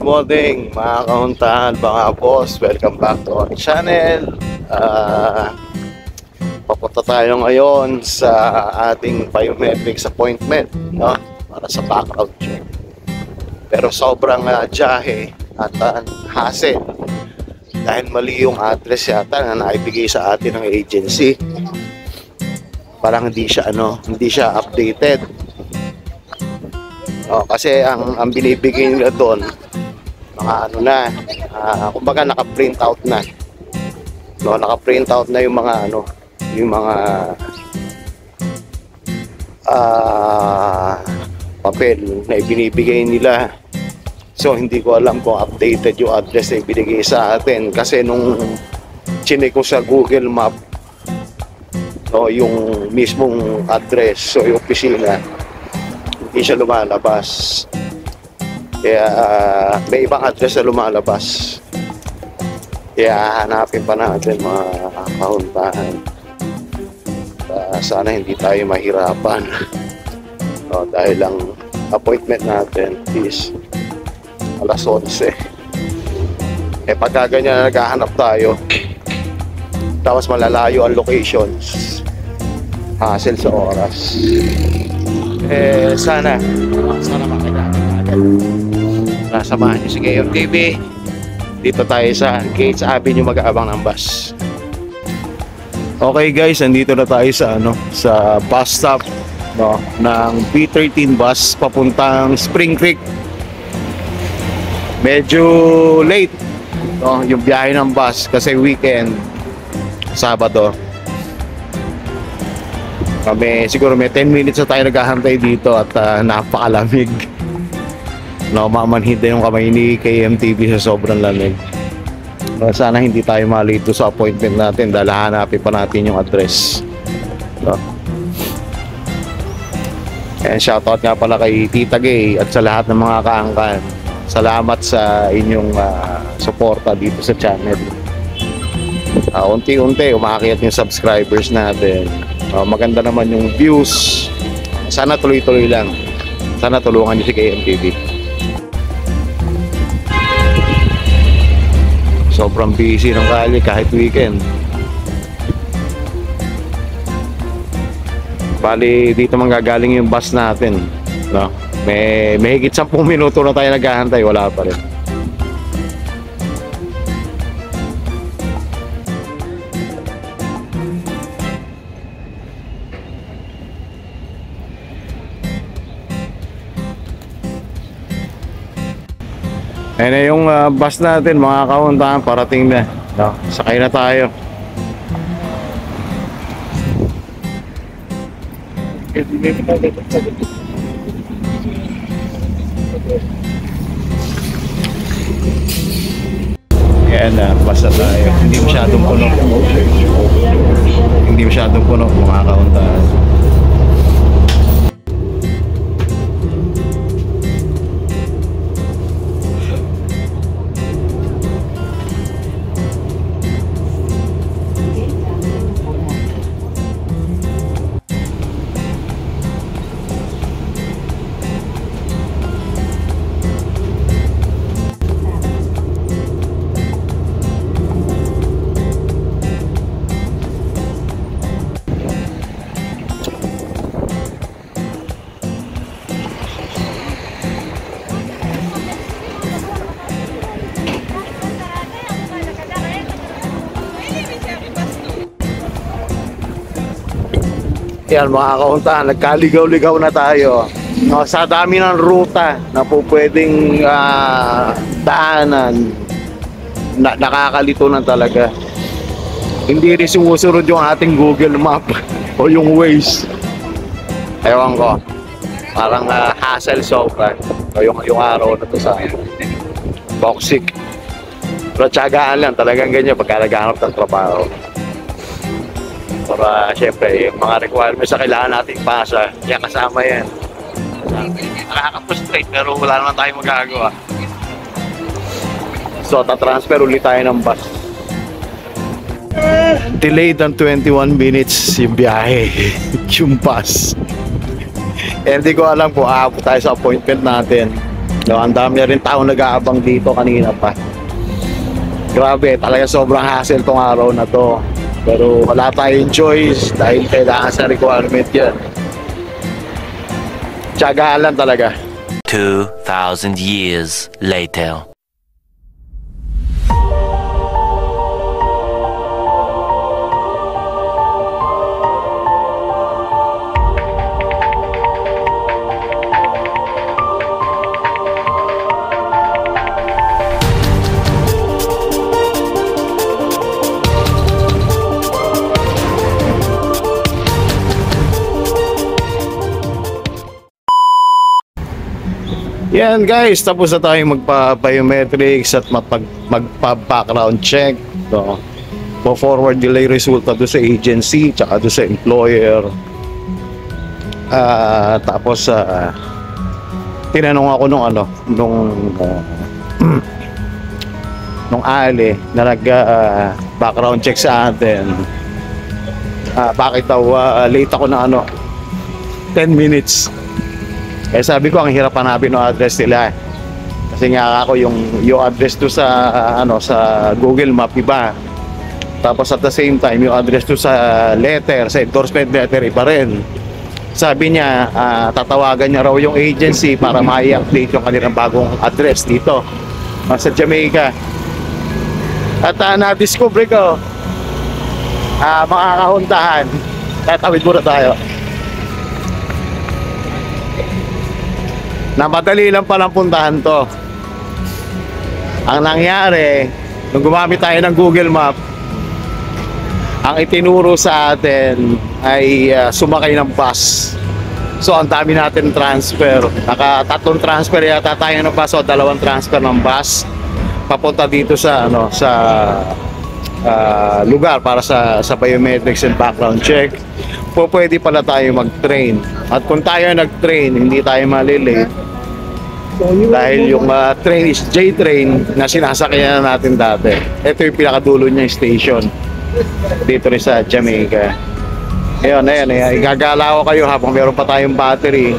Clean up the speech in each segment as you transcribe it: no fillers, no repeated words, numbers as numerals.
morning mga kahuntahan, mga boss. Welcome back to our channel. Papunta tayo ngayon sa ating biometrics appointment, no? Para sa background check. Pero sobrang jahe at hassle dahil mali yung address yata na naibigay sa atin ng agency. Parang hindi siya updated. Kasi ang binibigay nila doon mga kumbaga naka-print out na. No, naka-print out na yung mga papel na ibinibigay nila. So hindi ko alam kung updated yung address na ibinigay sa atin kasi nung chinek ko sa Google Map, no, yung mismong address, so yung opisina, hindi siya lumalabas. Kaya may ibang address na lumalabas. Kaya hanapin pa natin mga kahuntahan. Sana hindi tayo mahirapan. Dahil ang appointment natin is alas 11. Pagka ganyan naghahanap tayo, tapos malalayo ang locations, hassle sa oras. Sana makakilala agad. Nasamahan nyo si KM TV. Dito tayo sa Gates Avenue, mag-aabang ng bus. Okay guys, andito na tayo sa bus stop, no, ng B13 bus papuntang Spring Creek. Medyo late, no, yung biyahe ng bus kasi weekend, Sabado. Siguro may 10 minutes na tayo naghahantay dito at napakalamig. No, mamanhid na yung kamay ni KMTV sa sobrang lamig. Sana hindi tayo malito sa appointment natin dahil hanapin pa natin yung address. No. And shoutout nga pala kay Tita Gay at sa lahat ng mga kaangkan. Salamat sa inyong suporta dito sa channel. Unti-unti umakyat yung subscribers natin. Maganda naman yung views. Sana tuloy-tuloy lang. Sana tulungan niyo si KMTV. Sobrang busy ng kali kahit weekend. Bali dito manggagaling yung bus natin, no? May higit 10 minuto na tayo naghahantay, wala pa rin. Ayan na yung bus natin mga kahuntahan, parating na, no? Sakay na tayo. Ayan na, bus na tayo. Hindi masyadong puno mga kahuntahan. Yan mga kahuntahan, nagkaligaw-ligaw na tayo, no, sa dami ng ruta na po pwedeng daanan. Nakakalito na talaga. Hindi rin sumusunod yung ating Google Map o yung Waze. Ewan ko, parang hassle sobra yung araw na to sa toxic. Pero tiyagaan lang, talagang ganyan pagka naghahanap ng trabaho. Para syempre yung mga requirements na kailangan natin pasa, kaya kasama yan. Nakaka-frustrate pero wala naman tayong magagawa. So tatransfer ulit tayo ng bus. Delayed ng 21 minutes yung biyahe. Yung bus. Hindi ko alam kung aabot tayo sa appointment natin. No, ang dami na rin tao nag-aabang dito kanina pa. Grabe, talaga sobrang hassle tong araw na to. Pero wala tayong choice dahil kailangan sa requirement yan. Tiyagaan lang talaga. 2,000 years later. Yan guys, tapos na tayong magpa-biometrics at magpa-background check. No? Po-forward nila yung resulta doon sa agency tsaka doon sa employer. Tapos tinanong ako nung Ali na nag background check sa atin. Bakit daw late ako na 10 minutes. Eh sabi ko ang hirap hanapin ng address nila. Kasi nga ako yung address to sa sa Google Map iba. Tapos at the same time yung address to sa letter, sa endorsement letter iba rin. Sabi niya tatawagan niya raw yung agency para ma-i-update yung kanilang bagong address dito sa Jamaica. At na-discover ko makakahuntahan. Tatawid muna tayo. Na madali lang palang puntahan to. Ang nangyari, nung gumamit tayo ng Google Map, ang itinuro sa atin ay sumakay ng bus. So ang dami natin transfer. Tatlong transfer yata tayo ng bus o 2 transfer ng bus papunta dito sa lugar para sa biometrics and background check. Pwede pala tayo mag-train. At kung tayo nag-train, hindi tayo malilate. Dahil yung train is J-train na sinasakyan natin dati. Ito yung pinakadulo niya yung station dito rin sa Jamaica. Ayun, igagala ko kayo habang meron pa tayong battery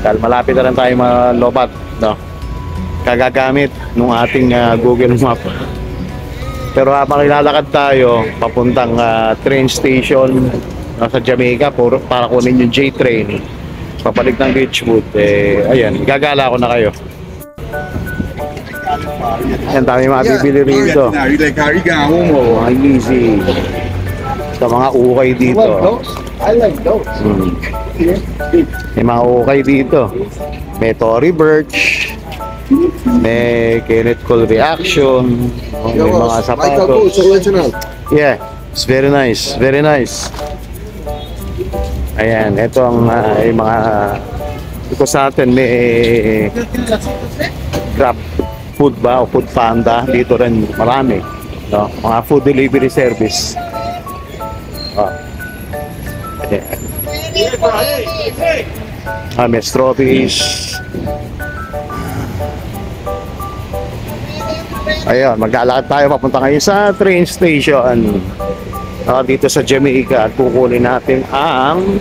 dahil malapit na rin tayo malobat, no? Kagagamit nung ating Google Map. Pero habang ilalakad tayo papuntang train station sa Jamaica para kunin yung J-train papalik ng Beachwood, ayan, gagala ko na kayo. Yan, dami mabibili rito. Oh, easy. Sa mga ukay dito. I like those. May mga ukay dito. May Tory Burch. May Kenneth Cole Reaction. May mga sapatos. Yeah, it's very nice. Very nice. Ayan, ito ang mga ito sa atin may Grab Food ba o Food Panda dito rin marami, no? Mga food delivery service. Ayan. May strawberries. Ayun, maglalakad tayo papunta ngayon sa train station dito sa Jamaica at kukunin natin ang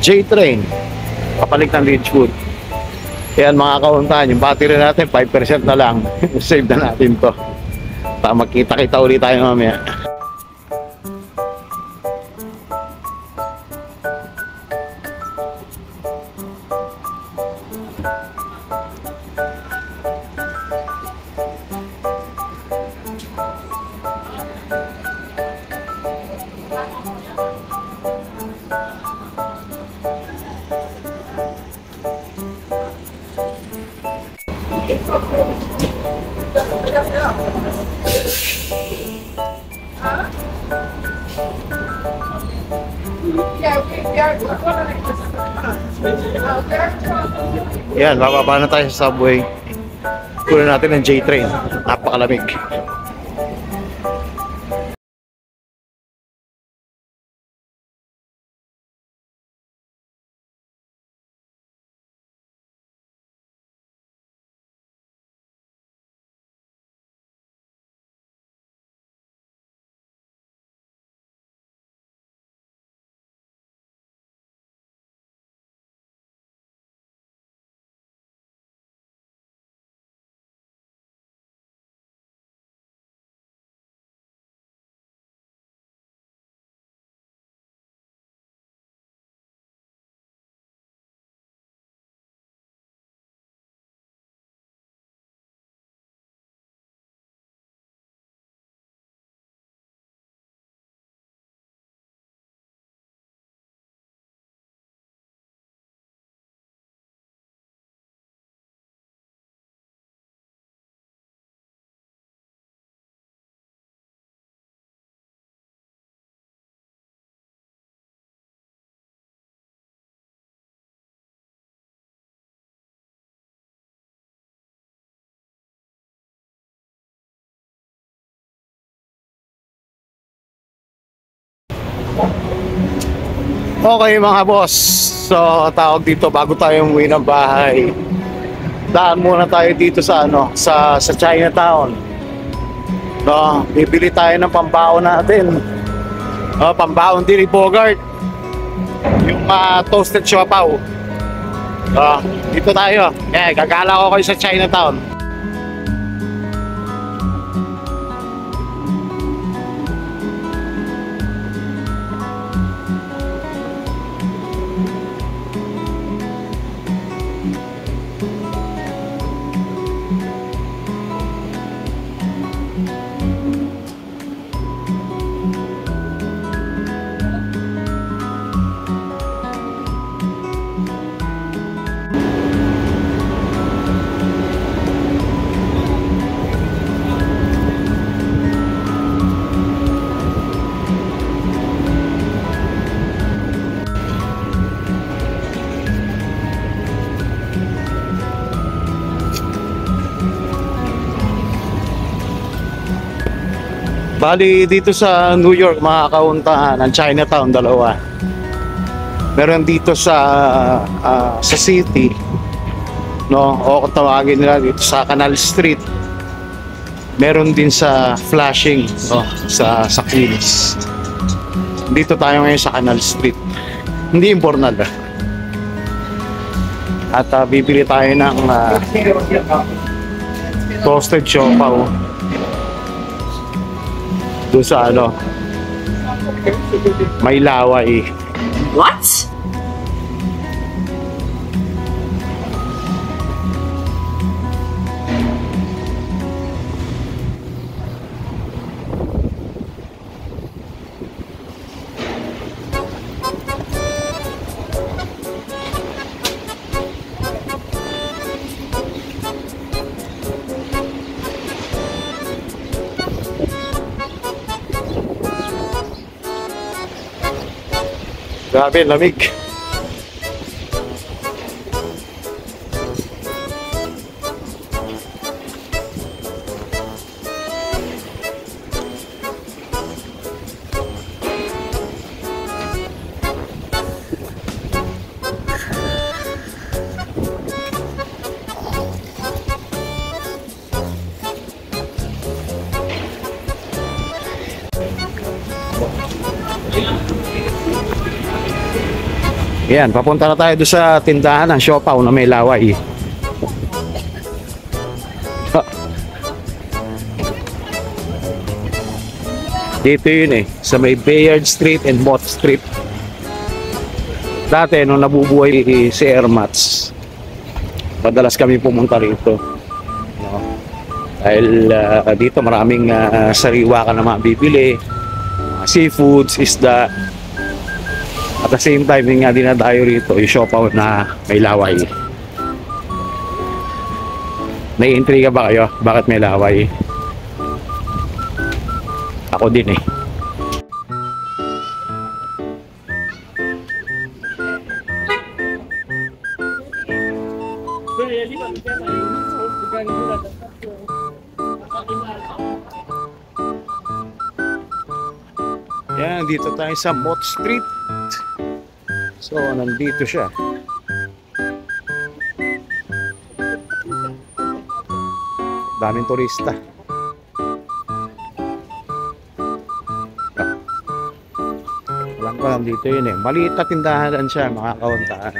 J-train papalit ng Beachwood. Yan mga kahuntahan, yung battery natin 5% na lang. Save na natin to. Magkita-kita ulit tayo mamaya. Yan, bababa na tayo sa subway. Kunin natin ang J-train. Napakalamig. Okay mga boss, so tawag dito bago tayo umuwi ng bahay, daan muna tayo dito sa sa Chinatown. No, bibili tayo ng pambaon natin. Pambaon din ni Bogart. Yung toasted siopaw. Dito tayo. Gagala ko kayo sa Chinatown. Bali dito sa New York makakauntahan ng Chinatown dalawa. Meron dito sa city, no, o kung tawagin nila dito sa Canal Street. Meron din sa Flushing, no, sa Queens. Dito tayo ngayon sa Canal Street. Hindi importante. At bibili tayo ng toasted siopaw. Doon sa may laway. What? Grabe, lamig. Yan, papunta na tayo doon sa tindahan ng siopaw na may laway. Dito yun sa may Bayard Street and Mott Street. Dati nung nabubuhay si Ermats, madalas kami pumunta rito. No? Dahil dito maraming sariwa ka na mabibili, seafoods, isda. At the same time, yung nga dinadayo rito, yung siopaw na may laway. Naiintriga ba kayo? Bakit may laway? Ako din Yan, dito tayo sa Mott Street. So, nandito siya. Daming turista. Alam ko, nandito yun Maliit na tindahan lang siya, mga kauntaan.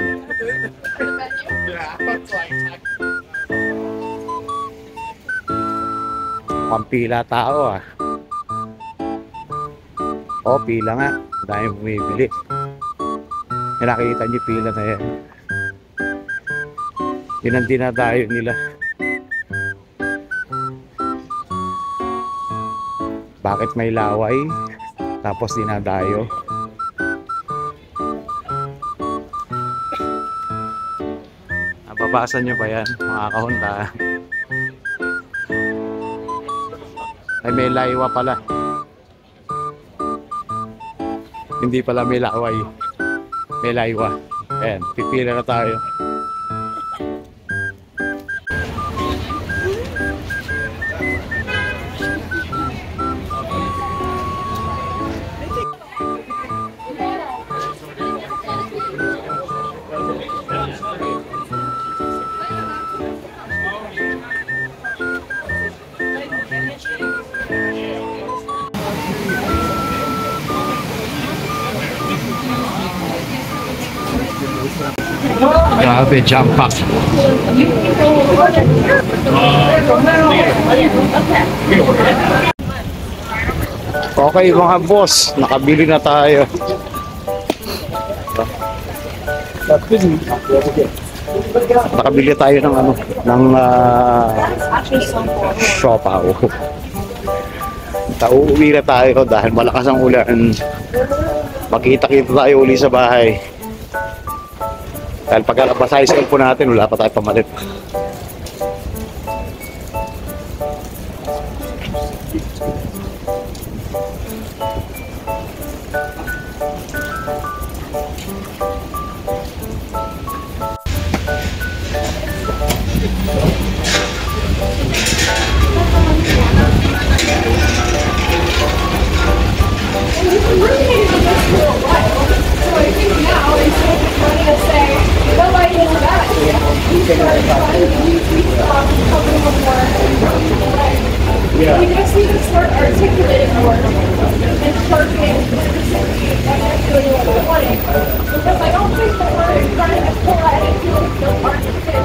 Pampila tao O, pila nga. Dahil bumibili. Nakikita niyo pila na yan. Yun ang dinadayo nila. Bakit may laway? Tapos dinadayo. Nababasa nyo ba yan, mga kahuntaan? Ay, may laywa pala. Hindi pala may laway. May laywa. Ayan, pipila na tayo. Grabe, jam pack. Okay mga boss, nakabili na tayo. Nakabili tayo ng ano, ng siopaw. Uuwi na tayo dahil malakas ang ulan. Magkita-kita tayo uli sa bahay. Dahil pagkalabas tayo sa cellphone natin, wala pa tayo pamalit. We just need to start articulating more and shortening actually what we wanted. Because I don't think that we're trying to pull out anything that aren't fit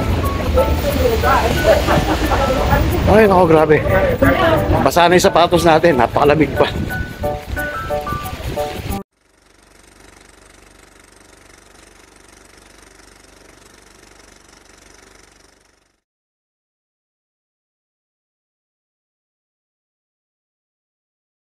with the Ay, nako, grabe. Basa na yung sapatos natin, napakalamig pa.